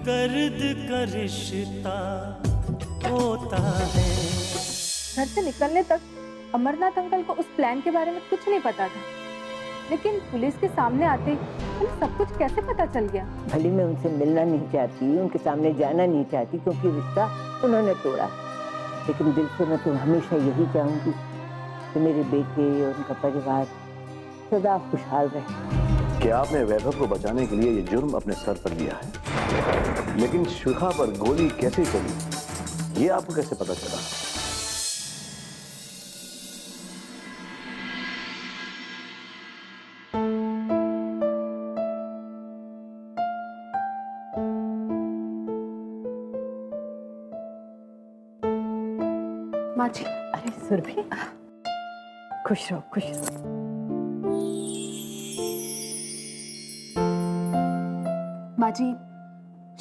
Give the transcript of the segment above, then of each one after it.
दर्द का रिश्ता होता है। घर से निकलने तक अमरनाथ अंकल को उस प्लान के बारे में कुछ नहीं पता था, लेकिन पुलिस के सामने आते उन्हें सब कुछ कैसे पता चल गया? भले मैं उनसे मिलना नहीं चाहती, उनके सामने जाना नहीं चाहती, क्योंकि रिश्ता उन्होंने तोड़ा, लेकिन दिल से मैं तो हमेशा यही चाहूंगी कि मेरे बेटे और उनका परिवार सदा खुशहाल रहे। कि आपने वैभव को बचाने के लिए ये जुर्म अपने सर पर लिया है, लेकिन शिखा पर गोली कैसे चली ये आपको कैसे पता चला? माँ जी। अरे सुरभि, खुश रहो, खुश रहो। माँ जी,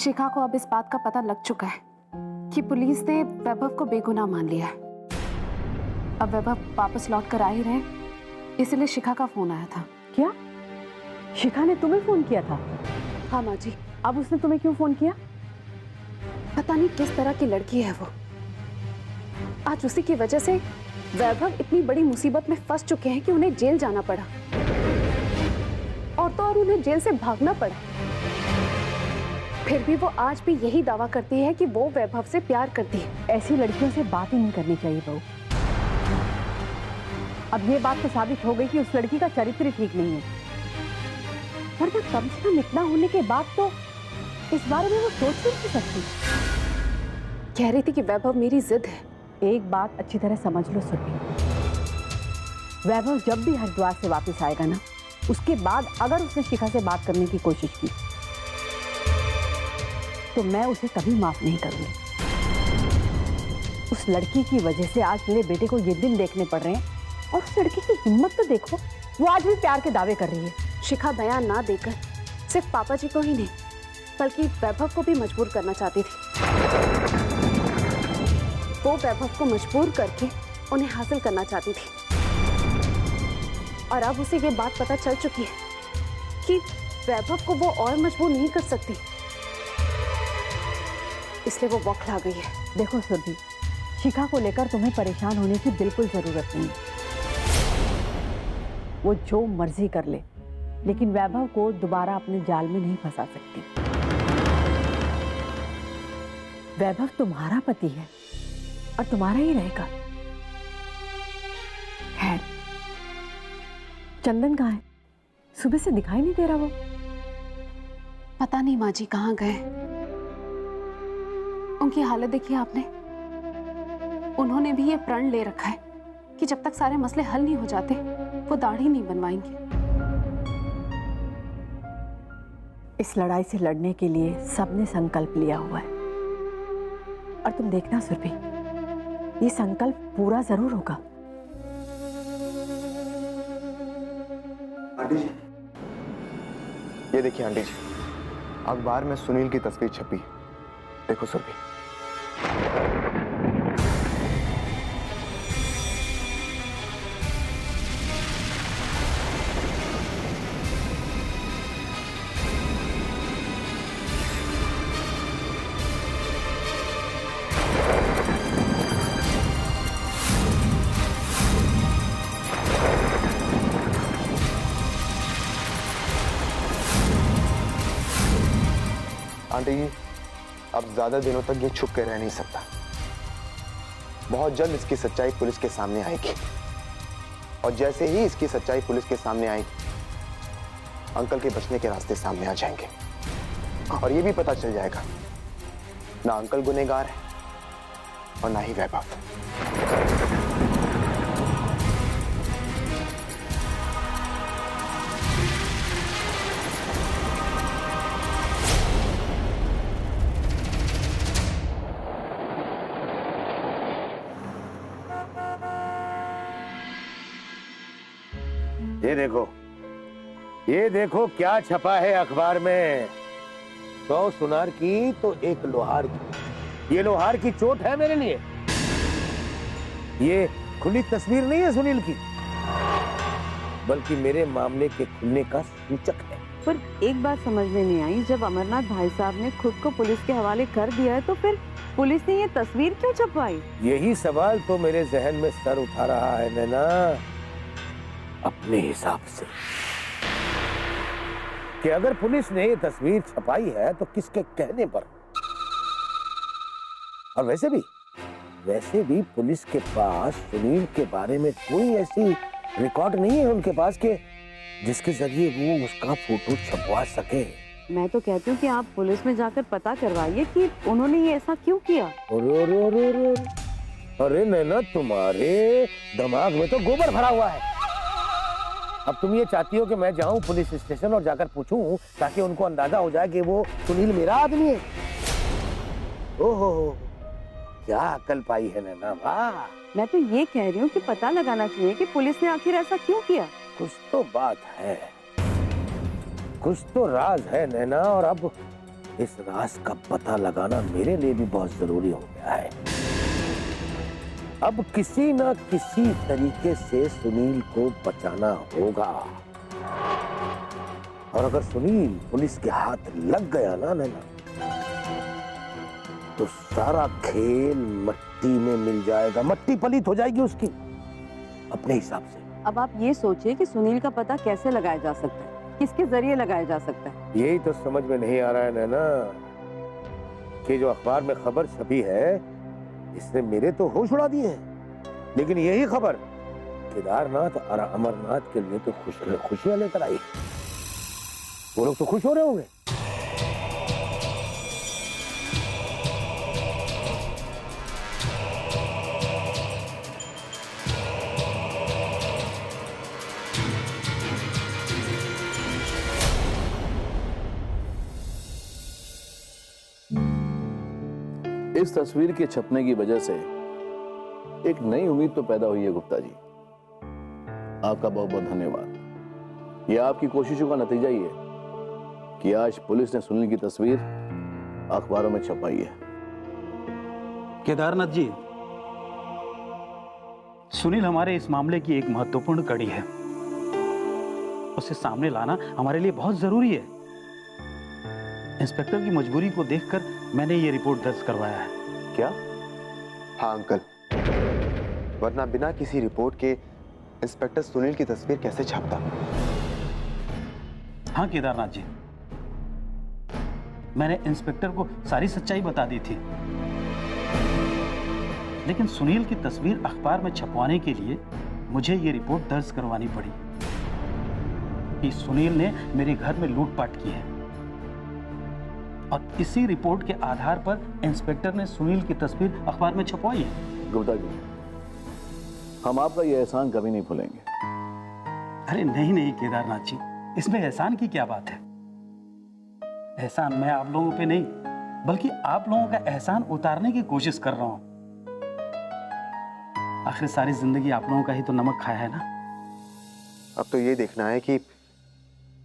शिखा को अब इस बात का पता लग चुका है कि पुलिस ने वैभव को बेगुनाह मान लिया है। अब वैभव वापस लौट कर आ ही रहे, इसलिए शिखा का फोन आया था। क्या शिखा ने तुम्हें फोन किया था? हाँ माँ जी। अब उसने तुम्हें क्यों फोन किया? पता नहीं किस तरह की लड़की है वो। आज उसी की वजह से वैभव इतनी बड़ी मुसीबत में फंस चुके हैं कि उन्हें जेल जाना पड़ा, और तो और उन्हें जेल से भागना पड़ा। फिर भी वो आज भी यही दावा करती है कि वो वैभव से प्यार करती है। ऐसी लड़कियों से बात ही नहीं करनी चाहिए बहू। अब ये बात तो साबित हो गई कि उस लड़की का चरित्र ठीक नहीं है, वरना कम से कम इतना होने के बाद तो इस बारे में वो सोच नहीं सकती। कह रही थी कि वैभव मेरी जिद है। एक बात अच्छी तरह समझ लो सुरभि, वैभव जब भी हरिद्वार से वापस आएगा ना, उसके बाद अगर उसने शिखा से बात करने की कोशिश की तो मैं उसे कभी माफ नहीं करूंगी। उस लड़की की वजह से आज मेरे बेटे को ये दिन देखने पड़ रहे हैं, और उस लड़की की हिम्मत तो देखो, वो आज भी प्यार के दावे कर रही है। शिखा बयान ना देकर सिर्फ पापा जी को ही नहीं बल्कि वैभव को भी मजबूर करना चाहती थी। वो वैभव को मजबूर करके उन्हें हासिल करना चाहती थी, और अब उसे ये बात पता चल चुकी है कि वैभव को वो और मजबूर नहीं कर सकती, इसलिए वो बौखला गई है। देखो सुरभि, शिखा को लेकर तुम्हें परेशान होने की बिल्कुल जरूरत नहीं। वो जो मर्जी कर ले, लेकिन वैभव को दोबारा अपने जाल में नहीं फंसा सकती। वैभव तुम्हारा पति है और तुम्हारा ही रहेगा। खैर, चंदन कहाँ है? सुबह से दिखाई नहीं दे रहा वो। पता नहीं माँ जी कहाँ गए। उनकी हालत देखी आपने? उन्होंने भी ये प्रण ले रखा है कि जब तक सारे मसले हल नहीं हो जाते वो दाढ़ी नहीं बनवाएंगे। इस लड़ाई से लड़ने के लिए सबने संकल्प लिया हुआ है, और तुम देखना सुरभि, ये संकल्प पूरा जरूर होगा। आंटी जी, ये देखिए आंटी जी, अखबार में सुनील की तस्वीर छपी है। देखो सुरभि। आंटी जी, अब ज्यादा दिनों तक ये छुप के रह नहीं सकता। बहुत जल्द इसकी सच्चाई पुलिस के सामने आएगी, और जैसे ही इसकी सच्चाई पुलिस के सामने आएगी, अंकल के बचने के रास्ते सामने आ जाएंगे, और ये भी पता चल जाएगा ना अंकल गुनहगार है और ना ही वैभव। ये देखो क्या छपा है अखबार में। 100 सुनार की तो एक लोहार की। ये लोहार की चोट है मेरे लिए। ये खुली तस्वीर नहीं है सुनील की, बल्कि मेरे मामले के खुलने का सूचक है। पर एक बात समझ में नहीं आई, जब अमरनाथ भाई साहब ने खुद को पुलिस के हवाले कर दिया है तो फिर पुलिस ने ये तस्वीर क्यों छपवाई? यही सवाल तो मेरे जहन में सर उठा रहा है नैना, अपने हिसाब से कि अगर पुलिस ने ये तस्वीर छपाई है तो किसके कहने पर। और वैसे भी पुलिस के पास सुनील के बारे में कोई ऐसी रिकॉर्ड नहीं है उनके पास के जिसके जरिए वो उसका फोटो छपवा सके। मैं तो कहती हूँ कि आप पुलिस में जाकर पता करवाइए कि उन्होंने ये ऐसा क्यों किया। अरे नैना, तुम्हारे दिमाग में तो गोबर भरा हुआ है। अब तुम ये चाहती हो कि मैं जाऊं पुलिस स्टेशन और जाकर पूछूं ताकि उनको अंदाजा हो जाए कि वो सुनील मेरा आदमी है। ओहो, क्या अकल पाई है नैना, वाह। मैं तो ये कह रही हूँ कि पता लगाना चाहिए कि पुलिस ने आखिर ऐसा क्यों किया। कुछ तो बात है, कुछ तो राज है नैना, और अब इस राज का पता लगाना मेरे लिए भी बहुत जरूरी हो गया है। अब किसी न किसी तरीके से सुनील को बचाना होगा, और अगर सुनील पुलिस के हाथ लग गया ना नैना, तो सारा खेल मट्टी में मिल जाएगा, मट्टी पलीत हो जाएगी उसकी अपने हिसाब से। अब आप ये सोचिए कि सुनील का पता कैसे लगाया जा सकता है, किसके जरिए लगाया जा सकता है। यही तो समझ में नहीं आ रहा है नैना कि जो अखबार में खबर छपी है इसने मेरे तो होश उड़ा दिए हैं, लेकिन यही खबर केदारनाथ और अमरनाथ के लिए तो खुशियां लेकर आई। वो लोग तो खुश हो रहे होंगे। इस तस्वीर के छपने की वजह से एक नई उम्मीद तो पैदा हुई है गुप्ता जी। आपका बहुत बहुत धन्यवाद। यह आपकी कोशिशों का नतीजा ही है कि आज पुलिस ने सुनील की तस्वीर अखबारों में छपाई है। केदारनाथ जी, सुनील हमारे इस मामले की एक महत्वपूर्ण कड़ी है। उसे सामने लाना हमारे लिए बहुत जरूरी है। इंस्पेक्टर की मजबूरी को देखकर मैंने ये रिपोर्ट दर्ज करवाया है। क्या? हाँ अंकल, वरना बिना किसी रिपोर्ट के इंस्पेक्टर सुनील की तस्वीर कैसे छापता? हाँ केदारनाथ जी, मैंने इंस्पेक्टर को सारी सच्चाई बता दी थी, लेकिन सुनील की तस्वीर अखबार में छपवाने के लिए मुझे ये रिपोर्ट दर्ज करवानी पड़ी कि सुनील ने मेरे घर में लूटपाट की है, और इसी रिपोर्ट के आधार पर इंस्पेक्टर ने सुनील की तस्वीर अखबार में छपवाई है। गुप्ता जी, हम आपका यह एहसान कभी नहीं भूलेंगे। अरे नहीं नहीं केदारनाथ जी, इसमें एहसान की क्या बात है। एहसान मैं आप लोगों पे नहीं, बल्कि आप लोगों का एहसान उतारने की कोशिश कर रहा हूं। आखिर सारी जिंदगी आप लोगों का ही तो नमक खाया है ना। अब तो ये देखना है कि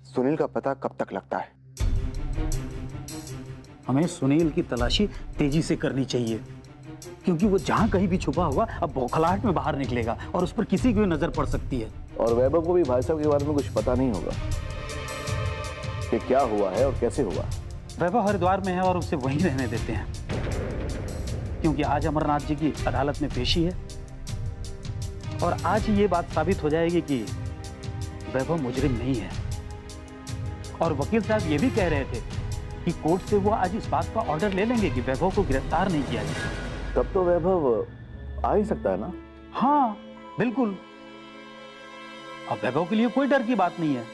सुनील का पता कब तक लगता है। हमें सुनील की तलाशी तेजी से करनी चाहिए, क्योंकि वो जहां कहीं भी छुपा हुआ अब बौखलाहट में बाहर निकलेगा और उस पर किसी की भी नजर पड़ सकती है। और वैभव को भी भाई साहब के बारे में कुछ पता नहीं होगा कि क्या हुआ है और कैसे हुआ। वैभव हरिद्वार में है और उसे वहीं रहने देते हैं, क्योंकि आज अमरनाथ जी की अदालत में पेशी है, और आज ये बात साबित हो जाएगी कि वैभव मुजरिम नहीं है। और वकील साहब ये भी कह रहे थे कि कोर्ट से वो आज इस बात का ऑर्डर ले लेंगे कि वैभव को गिरफ्तार नहीं किया जाए। तब तो वैभव आ ही सकता है ना? हाँ बिल्कुल, अब वैभव के लिए कोई डर की बात नहीं है।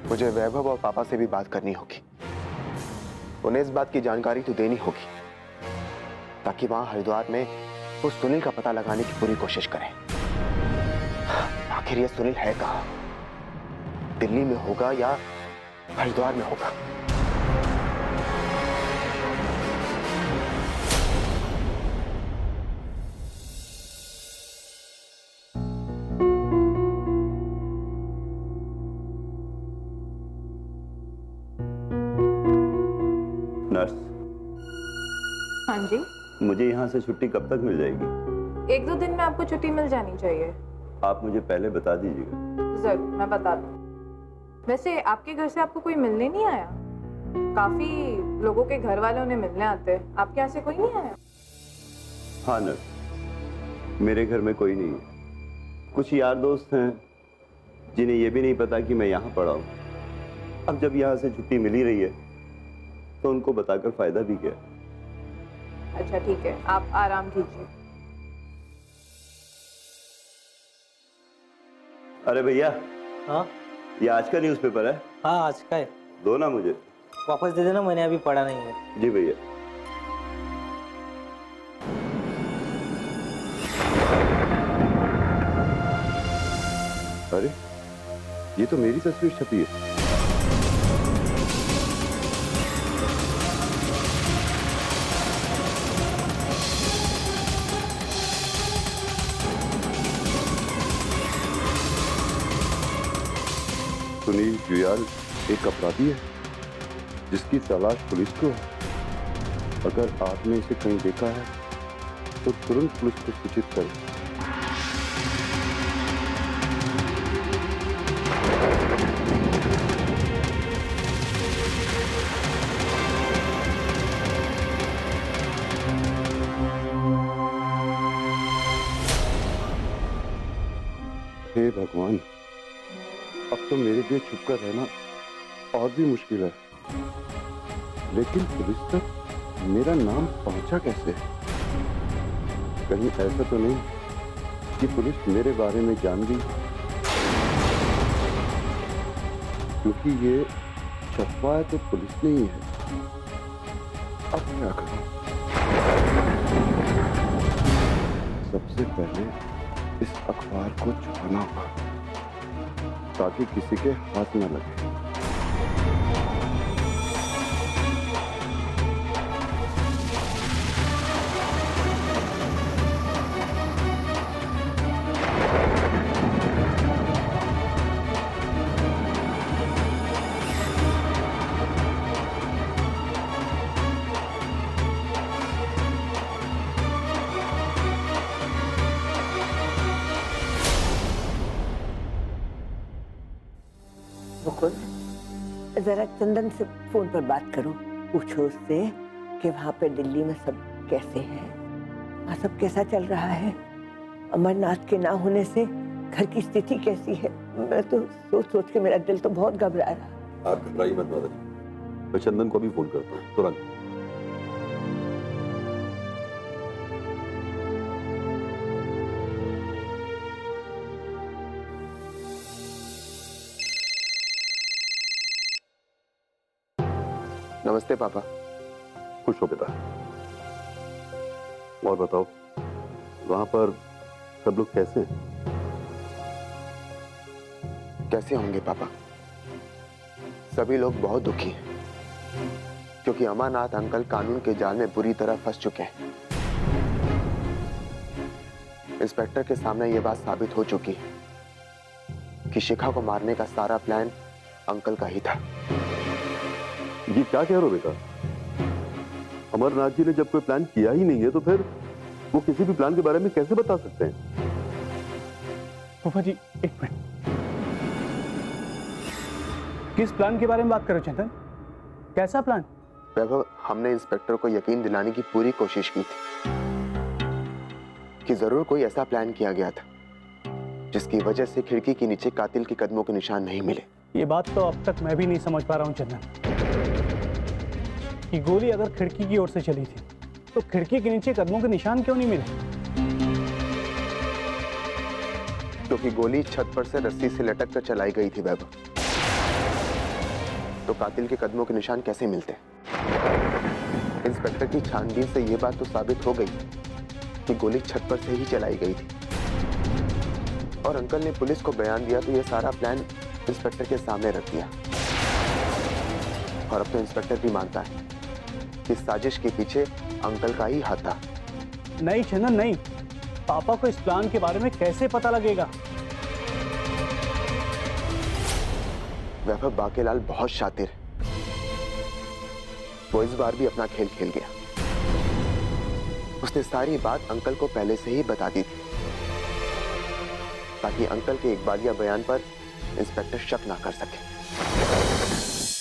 मुझे वैभव और पापा से भी बात करनी होगी, उन्हें इस बात की जानकारी तो देनी होगी ताकि वहां हरिद्वार में वो सुनील का पता लगाने की पूरी कोशिश करें। आखिर ये सुनील है कहाँ? दिल्ली में होगा या हरिद्वार में होगा? नर्स, हाँ जी, मुझे यहाँ से छुट्टी कब तक मिल जाएगी? 1-2 दिन में आपको छुट्टी मिल जानी चाहिए। आप मुझे पहले बता दीजिएगा। जरूर, मैं बता दूँ। वैसे आपके घर से आपको कोई मिलने नहीं आया? काफी लोगों के घर वाले उन्हें मिलने आते हैं, आपके यहाँ से कोई नहीं आया? हाँ नर्स, मेरे घर में कोई नहीं है। कुछ यार दोस्त हैं जिन्हें ये भी नहीं पता कि मैं यहाँ पड़ा हूँ। अब जब यहाँ से छुट्टी मिल ही रही है तो उनको बताकर फायदा भी क्या। अच्छा ठीक है, आप आराम कीजिए। अरे भैया, हाँ ये आज का न्यूज़पेपर है? हाँ आज का है। दो ना मुझे। वापस दे देना, मैंने अभी पढ़ा नहीं है। जी भैया। अरे ये तो मेरी तस्वीर छपी है। सुनील जुयाल एक अपराधी है जिसकी तलाश पुलिस को है। अगर आपने इसे कहीं देखा है तो तुरंत पुलिस को सूचित करें। हे भगवान, अब तो मेरे लिए छुप कर रहना और भी मुश्किल है। लेकिन पुलिस तक मेरा नाम पहुंचा कैसे? कहीं ऐसा तो नहीं कि पुलिस मेरे बारे में जान गई? क्योंकि ये छपवाया तो पुलिस ने ही है। अब क्या करूं? सबसे पहले इस अखबार को छुपाना होगा ताकि किसी के हाथ न लगे। मुकुंद, जरा चंदन से फोन पर बात करो, पूछो उससे कि वहाँ पे दिल्ली में सब कैसे हैं, वहाँ सब कैसा चल रहा है। अमरनाथ के ना होने से घर की स्थिति कैसी है। मैं तो सोच सोच के मेरा दिल तो बहुत घबरा रहा। आप घबराइए मत माता, मैं चंदन को भी फोन करता हूँ तुरंत। नमस्ते पापा। खुश हो बेटा। और बताओ, वहां पर सब लोग कैसे हैं? कैसे होंगे पापा? सभी लोग बहुत दुखी हैं क्योंकि अमरनाथ अंकल कानून के जाल में बुरी तरह फंस चुके हैं। इंस्पेक्टर के सामने यह बात साबित हो चुकी है कि शिखा को मारने का सारा प्लान अंकल का ही था। ये क्या कह रहे हो बेटा? अमरनाथ जी ने जब कोई प्लान किया ही नहीं है तो फिर वो किसी भी प्लान के बारे में कैसे बता सकते हैं? फूफा जी एक मिनट, किस प्लान के बारे में बात कर रहे हो चंदन? कैसा प्लान? वैभव, हमने इंस्पेक्टर को यकीन दिलाने की पूरी कोशिश की थी कि जरूर कोई ऐसा प्लान किया गया था जिसकी वजह से खिड़की के नीचे कातिल के कदमों के निशान नहीं मिले। ये बात तो अब तक मैं भी नहीं समझ पा रहा हूँ चंदन, कि गोली अगर खिड़की की ओर से चली थी तो खिड़की के नीचे कदमों के निशान क्यों नहीं मिले? क्योंकि गोली छत पर से रस्सी से लटक कर चलाई गई थी वैभव, तो कातिल के कदमों के निशान कैसे मिलते? इंस्पेक्टर की छानबीन से यह बात तो साबित हो गई कि गोली छत पर से ही चलाई गई थी, और अंकल ने पुलिस को बयान दिया तो यह सारा प्लान इंस्पेक्टर के सामने रख दिया। और अब तो इंस्पेक्टर भी मानता है कि साजिश के पीछे अंकल का ही हाथ था। नहीं चंदन नहीं, पापा को इस प्लान के बारे में कैसे पता लगेगा? वैभव, बाकेलाल बहुत शातिर है, वो इस बार भी अपना खेल खेल गया। उसने सारी बात अंकल को पहले से ही बता दी थी ताकि अंकल के इकबालिया बयान पर इंस्पेक्टर शक ना कर सके।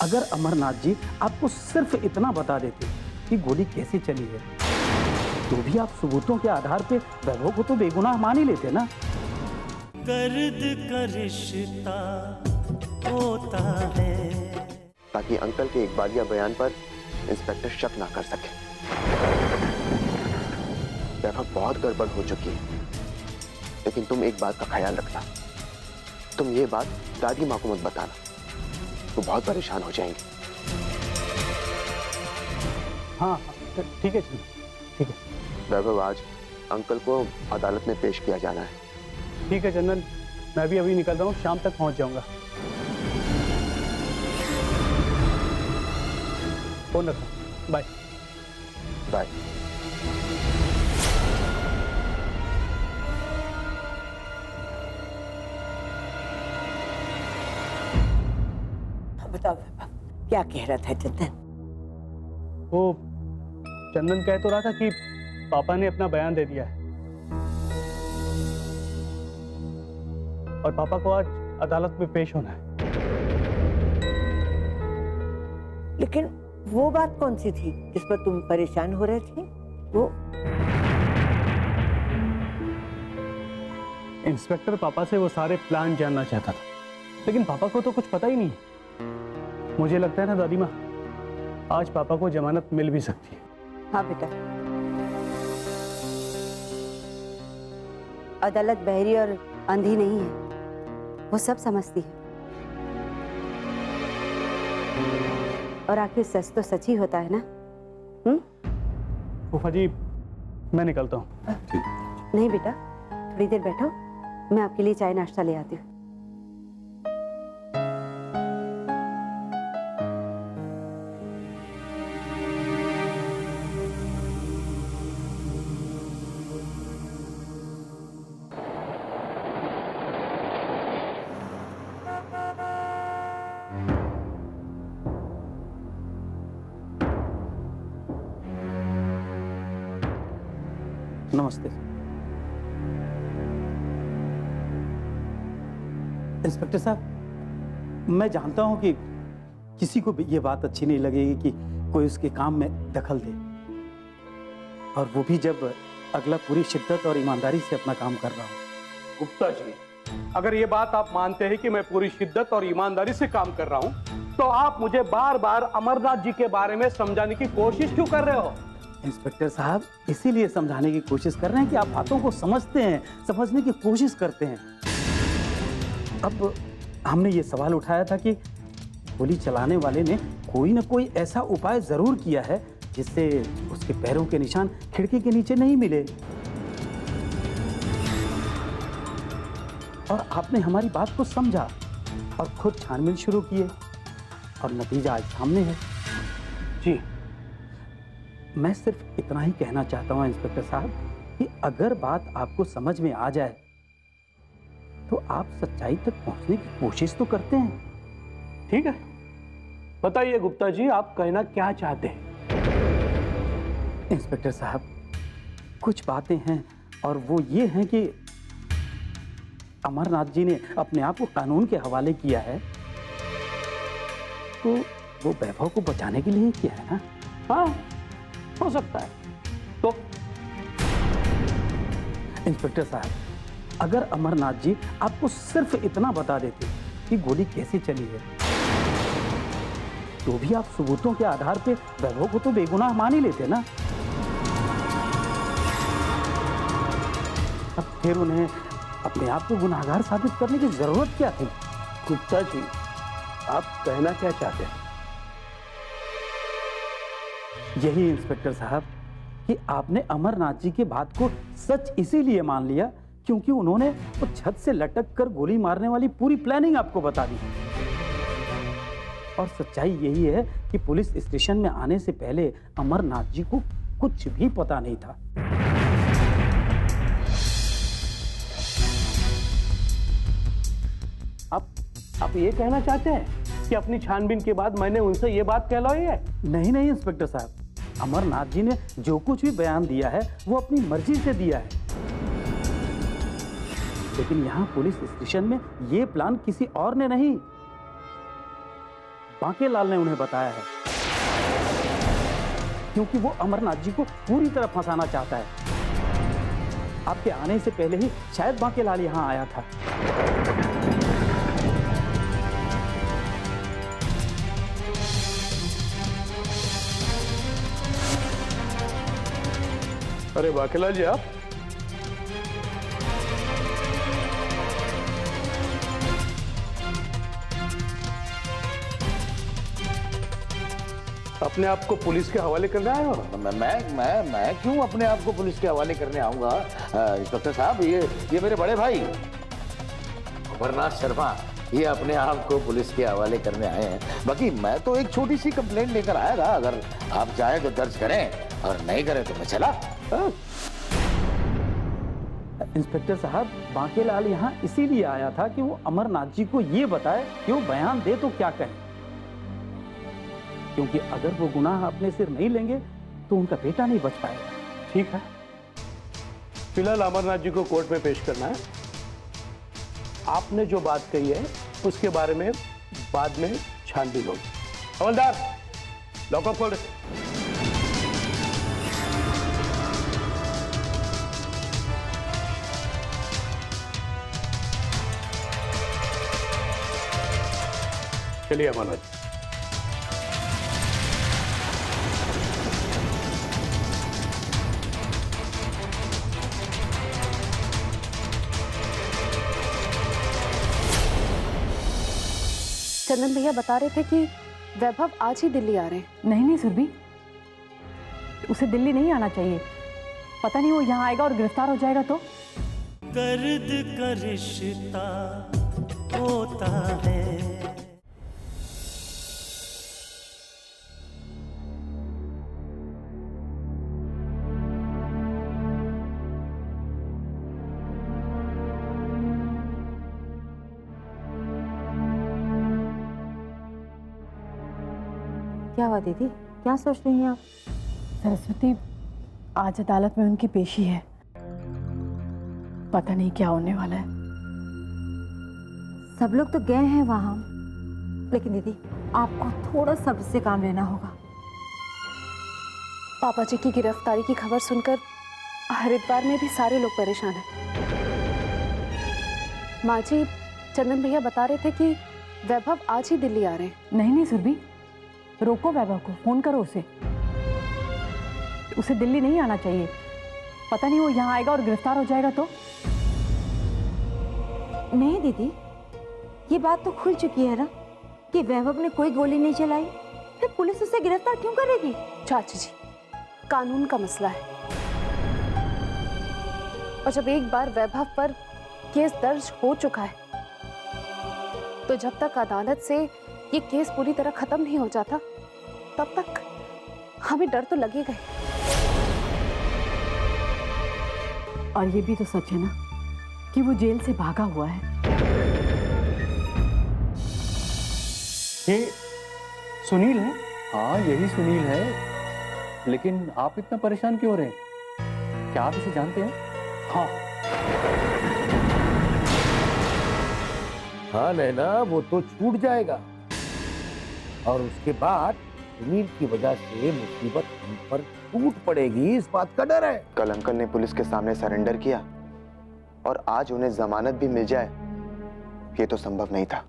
अगर अमरनाथ जी आपको सिर्फ इतना बता देते कि गोली कैसे चली है, तो भी आप सबूतों के आधार पे वैभव को तो बेगुनाह मान ही लेते ना। दर्द का रिश्ता होता है, ताकि अंकल के इकबालिया बयान पर इंस्पेक्टर शक ना कर सके। वैभव बहुत गड़बड़ हो चुकी है, लेकिन तुम एक बात का ख्याल रखना, तुम ये बात दादी माँ को मत बताना, वो बहुत परेशान हो जाएंगे। हाँ ठीक है जी, ठीक है। वैभव, आज अंकल को अदालत में पेश किया जाना है। ठीक है चंदन, मैं भी अभी निकल रहा हूँ, शाम तक पहुँच जाऊँगा। फोन रखो, बाय बाय। बताओ वैभव, क्या कह रहा था चंदन? वो चंदन कह तो रहा था कि पापा ने अपना बयान दे दिया है और पापा को आज अदालत में पेश होना है। लेकिन वो बात कौन सी थी जिस पर तुम परेशान हो रहे थे? वो इंस्पेक्टर पापा से वो सारे प्लान जानना चाहता था, लेकिन पापा को तो कुछ पता ही नहीं। मुझे लगता है ना दादी माँ, आज पापा को जमानत मिल भी सकती है। हाँ बेटा, अदालत बहरी और अंधी नहीं है, वो सब समझती है। और आखिर सच तो सच ही होता है ना। फूफा जी, मैं निकलता हूँ। नहीं बेटा, थोड़ी देर बैठो, मैं आपके लिए चाय नाश्ता ले आती हूँ। नमस्ते। इंस्पेक्टर साहब, मैं जानता हूं कि किसी को भी ये बात अच्छी नहीं लगेगी कि कोई उसके काम में दखल दे, और वो भी जब अगला पूरी शिद्दत और ईमानदारी से अपना काम कर रहा हूं। गुप्ता जी, अगर ये बात आप मानते हैं कि मैं पूरी शिद्दत और ईमानदारी से काम कर रहा हूं, तो आप मुझे बार बार अमरनाथ जी के बारे में समझाने की कोशिश क्यों कर रहे हो? इंस्पेक्टर साहब, इसीलिए समझाने की कोशिश कर रहे हैं कि आप बातों को समझते हैं, समझने की कोशिश करते हैं। अब हमने ये सवाल उठाया था कि गोली चलाने वाले ने कोई ना कोई ऐसा उपाय जरूर किया है जिससे उसके पैरों के निशान खिड़की के नीचे नहीं मिले, और आपने हमारी बात को समझा और खुद छानबीन शुरू किए, और नतीजा आज सामने है। जी, मैं सिर्फ इतना ही कहना चाहता हूं इंस्पेक्टर साहब कि अगर बात आपको समझ में आ जाए तो आप सच्चाई तक पहुंचने की कोशिश तो करते हैं। ठीक है, बताइए गुप्ता जी, आप कहना क्या चाहते हैं? इंस्पेक्टर साहब, कुछ बातें हैं, और वो ये हैं कि अमरनाथ जी ने अपने आप को कानून के हवाले किया है, तो वो वैभव को बचाने के लिए ही किया है ना? हाँ, हो सकता है। तो इंस्पेक्टर साहब, अगर अमरनाथ जी आपको सिर्फ इतना बता देते कि गोली कैसे चली है, तो भी आप सबूतों के आधार पे वैभव को तो बेगुनाह मान ही लेते ना। अब फिर उन्हें अपने आप को गुनाहगार साबित करने की जरूरत क्या थी? गुप्ता जी, आप कहना क्या चाहते हैं? यही इंस्पेक्टर साहब कि आपने अमरनाथ जी की बात को सच इसीलिए मान लिया क्योंकि उन्होंने वो छत से लटक कर गोली मारने वाली पूरी प्लानिंग आपको बता दी। और सच्चाई यही है कि पुलिस स्टेशन में आने से पहले अमरनाथ जी को कुछ भी पता नहीं था। आप ये कहना चाहते हैं कि अपनी छानबीन के बाद मैंने उनसे ये बात कहलाई है? नहीं नहीं इंस्पेक्टर साहब, अमरनाथ जी ने जो कुछ भी बयान दिया है वो अपनी मर्जी से दिया है, लेकिन यहाँ पुलिस स्टेशन में ये प्लान किसी और ने नहीं बांकेलाल ने उन्हें बताया है, क्योंकि वो अमरनाथ जी को पूरी तरह फंसाना चाहता है। आपके आने से पहले ही शायद बांकेलाल यहां आया था। अरे बांकेलाल जी, आप अपने आप को पुलिस के हवाले करने आए हो? मैं क्यों अपने आप को पुलिस के हवाले करने आऊंगा? इंस्पेक्टर साहब, ये मेरे बड़े भाई अमरनाथ शर्मा, ये अपने आप को पुलिस के हवाले करने आए हैं। बाकी मैं तो एक छोटी सी कंप्लेंट लेकर आया था, अगर आप चाहें तो दर्ज करें और नहीं करें तो मैं चला। इंस्पेक्टर साहब, बांकेलाल यहाँ इसीलिए आया था कि वो अमरनाथ जी को ये बताए कि वो बयान दे तो क्या कहें, क्योंकि अगर वो गुनाह अपने सिर नहीं लेंगे तो उनका बेटा नहीं बच पाएगा। ठीक है, फिलहाल अमरनाथ जी को कोर्ट में पेश करना है। आपने जो बात कही है उसके बारे में बाद में छानबीन होगी। हवलदार, लॉकअप खोल। चलिए अमरनाथ जी। चंदन भैया बता रहे थे कि वैभव आज ही दिल्ली आ रहे हैं। नहीं सुरभि, उसे दिल्ली नहीं आना चाहिए। पता नहीं वो यहाँ आएगा और गिरफ्तार हो जाएगा तो। दर्द का रिश्ता होता है। क्या हुआ दीदी, क्या सोच रही हैं आप? सरस्वती, आज अदालत में उनकी पेशी है। पता नहीं क्या होने वाला है। सब लोग तो गए हैं वहां, लेकिन दीदी आपको थोड़ा सब्र से काम लेना होगा। पापा जी की गिरफ्तारी की खबर सुनकर हरिद्वार में भी सारे लोग परेशान हैं। माँ जी, चंदन भैया बता रहे थे कि वैभव आज ही दिल्ली आ रहे हैं। नहीं सुरभि, रोको वैभव को, फोन करो उसे दिल्ली नहीं आना चाहिए। पता नहीं वो यहाँ आएगा और गिरफ्तार हो जाएगा तो। नहीं दीदी, ये बात तो खुल चुकी है ना कि वैभव ने कोई गोली नहीं चलाई, फिर पुलिस उसे गिरफ्तार क्यों करेगी? चाची जी, कानून का मसला है, और जब एक बार वैभव पर केस दर्ज हो चुका है तो जब तक अदालत से ये केस पूरी तरह खत्म नहीं हो जाता तब तक हमें डर तो लगेगा ही। और ये भी तो सच है ना कि वो जेल से भागा हुआ है। ये सुनील है? हाँ, यही सुनील है। लेकिन आप इतना परेशान क्यों हो रहे हैं? क्या आप इसे जानते हैं? हाँ नैना, वो तो छूट जाएगा और उसके बाद सुनील की वजह से मुसीबत हम पर टूट पड़ेगी, इस बात का डर है। कल अंकल ने पुलिस के सामने सरेंडर किया और आज उन्हें जमानत भी मिल जाए, ये तो संभव नहीं था।